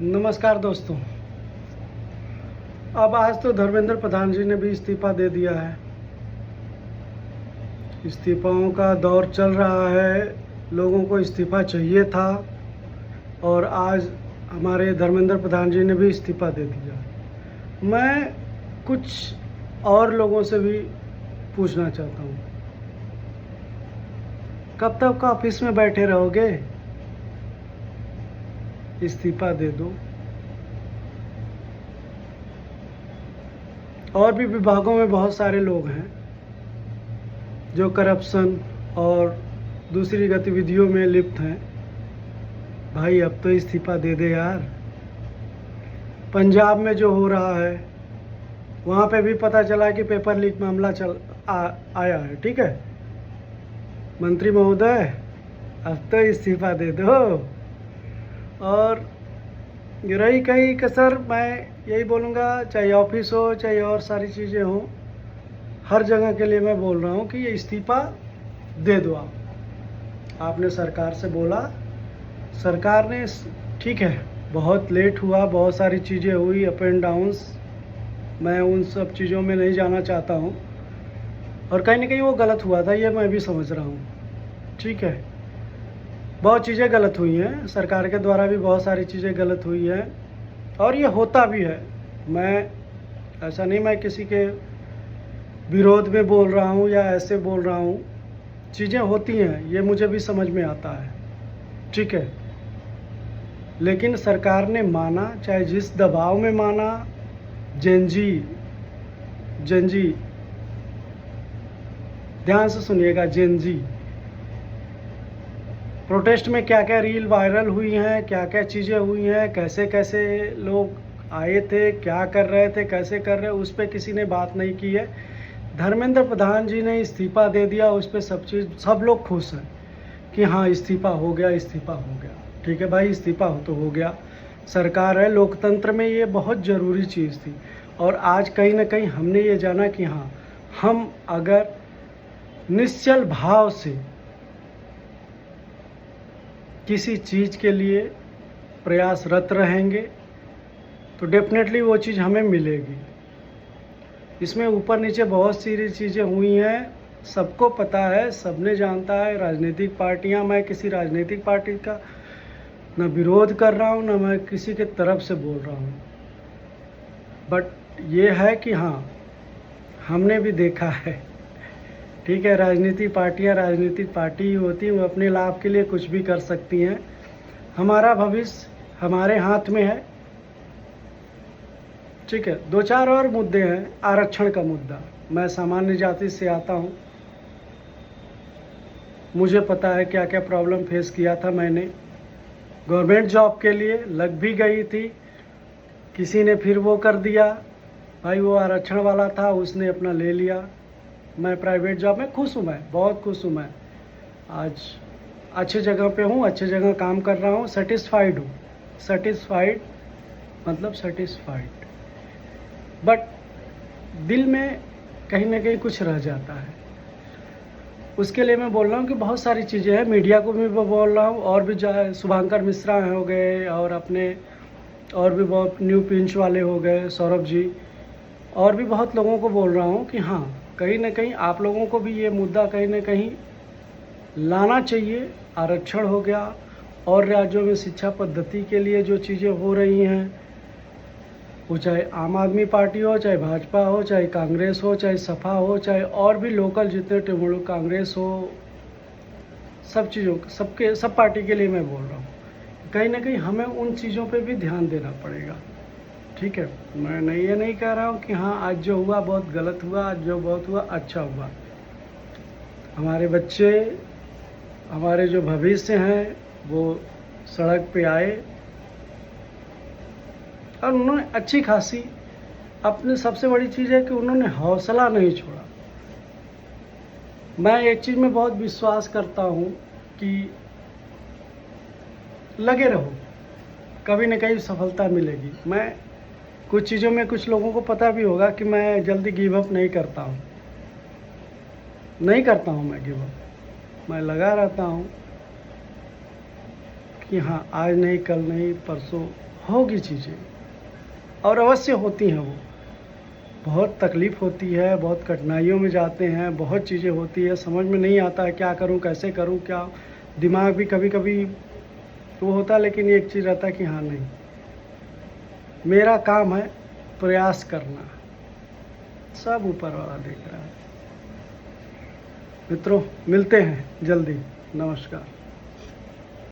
नमस्कार दोस्तों। अब आज तो धर्मेंद्र प्रधान जी ने भी इस्तीफा दे दिया है। इस्तीफाओं का दौर चल रहा है, लोगों को इस्तीफा चाहिए था और आज हमारे धर्मेंद्र प्रधान जी ने भी इस्तीफा दे दिया। मैं कुछ और लोगों से भी पूछना चाहता हूँ, कब तक ऑफिस में बैठे रहोगे? इस्तीफा दे दो। और भी विभागों में बहुत सारे लोग हैं जो करप्शन और दूसरी गतिविधियों में लिप्त हैं। भाई अब तो इस्तीफा दे दे यार। पंजाब में जो हो रहा है वहाँ पे भी पता चला कि पेपर लीक मामला आया है। ठीक है मंत्री महोदय, अब तो इस्तीफा दे दो। और रही कहीं कसर, मैं यही बोलूँगा, चाहे ऑफिस हो चाहे और सारी चीज़ें हो, हर जगह के लिए मैं बोल रहा हूँ कि ये इस्तीफा दे दो। आपने सरकार से बोला, सरकार ने ठीक है, बहुत लेट हुआ, बहुत सारी चीज़ें हुई, अप एंड डाउन्स, मैं उन सब चीज़ों में नहीं जाना चाहता हूँ। और कहीं ना कहीं वो गलत हुआ था, ये मैं भी समझ रहा हूँ। ठीक है, बहुत चीज़ें गलत हुई हैं, सरकार के द्वारा भी बहुत सारी चीज़ें गलत हुई हैं और ये होता भी है। मैं ऐसा नहीं मैं किसी के विरोध में बोल रहा हूँ या ऐसे बोल रहा हूँ, चीज़ें होती हैं, ये मुझे भी समझ में आता है। ठीक है, लेकिन सरकार ने माना, चाहे जिस दबाव में माना। जेनजी ध्यान से सुनिएगा, जेनजी प्रोटेस्ट में क्या क्या रील वायरल हुई हैं, क्या क्या चीज़ें हुई हैं, कैसे कैसे लोग आए थे, क्या कर रहे थे, कैसे कर रहे, उस पर किसी ने बात नहीं की है। धर्मेंद्र प्रधान जी ने इस्तीफा दे दिया, उस पर सब लोग खुश हैं कि हाँ इस्तीफा हो गया, इस्तीफा हो गया। ठीक है भाई, इस्तीफा तो हो गया, सरकार है, लोकतंत्र में ये बहुत ज़रूरी चीज़ थी। और आज कहीं ना कहीं हमने ये जाना कि हाँ, हम अगर निश्चल भाव से किसी चीज़ के लिए प्रयासरत रहेंगे तो डेफिनेटली वो चीज़ हमें मिलेगी। इसमें ऊपर नीचे बहुत सारी चीज़ें हुई हैं, सबको पता है, सबने जानता है। राजनीतिक पार्टियां, मैं किसी राजनीतिक पार्टी का न विरोध कर रहा हूं, न मैं किसी के तरफ से बोल रहा हूं, बट ये है कि हाँ, हमने भी देखा है। ठीक है, राजनीतिक पार्टी ही होती हैं, वो अपने लाभ के लिए कुछ भी कर सकती हैं। हमारा भविष्य हमारे हाथ में है। ठीक है, दो चार और मुद्दे हैं। आरक्षण का मुद्दा, मैं सामान्य जाति से आता हूँ, मुझे पता है क्या क्या प्रॉब्लम फेस किया था मैंने। गवर्नमेंट जॉब के लिए लग भी गई थी, किसी ने फिर वो कर दिया, भाई वो आरक्षण वाला था, उसने अपना ले लिया। मैं प्राइवेट जॉब में खुश हूँ, मैं बहुत खुश हूँ। मैं आज अच्छे जगह पे हूँ, अच्छे जगह काम कर रहा हूँ, सेटिस्फाइड हूँ। सेटिस्फाइड मतलब सेटिस्फाइड, बट दिल में कहीं ना कहीं कुछ रह जाता है। उसके लिए मैं बोल रहा हूँ कि बहुत सारी चीज़ें हैं, मीडिया को भी मैं बोल रहा हूँ, और भी जो शुभांकर मिश्रा हो गए, और अपने और भी बहुत न्यू पिंच वाले हो गए, सौरभ जी, और भी बहुत लोगों को बोल रहा हूँ कि हाँ, कहीं ना कहीं आप लोगों को भी ये मुद्दा कहीं ना कहीं लाना चाहिए। आरक्षण हो गया, और राज्यों में शिक्षा पद्धति के लिए जो चीज़ें हो रही हैं, वो चाहे आम आदमी पार्टी हो, चाहे भाजपा हो, चाहे कांग्रेस हो, चाहे सपा हो, चाहे और भी लोकल जितने तृणमूल कांग्रेस हो, सब चीज़ों सब पार्टी के लिए मैं बोल रहा हूँ, कहीं ना कहीं हमें उन चीज़ों पे भी ध्यान देना पड़ेगा। ठीक है, मैं ये नहीं कह रहा हूँ कि हाँ आज जो हुआ बहुत गलत हुआ, आज जो बहुत हुआ अच्छा हुआ। हमारे बच्चे, हमारे जो भविष्य हैं, वो सड़क पे आए और उन्होंने अच्छी खासी, अपनी सबसे बड़ी चीज़ है कि उन्होंने हौसला नहीं छोड़ा। मैं एक चीज़ में बहुत विश्वास करता हूँ कि लगे रहो, कभी न कभी सफलता मिलेगी। मैं कुछ चीज़ों में, कुछ लोगों को पता भी होगा कि मैं जल्दी गिव अप नहीं करता हूँ, मैं गिव अप, मैं लगा रहता हूँ कि हाँ आज नहीं, कल नहीं, परसों होगी चीज़ें, और अवश्य होती हैं वो। बहुत तकलीफ़ होती है, बहुत कठिनाइयों में जाते हैं, बहुत चीज़ें होती है, समझ में नहीं आता है क्या करूं, कैसे करूं, क्या दिमाग भी कभी-कभी वो होता है, लेकिन एक चीज़ रहता है कि हाँ नहीं, मेरा काम है प्रयास करना, सब ऊपर वाला देख रहा है। मित्रों, मिलते हैं जल्दी। नमस्कार।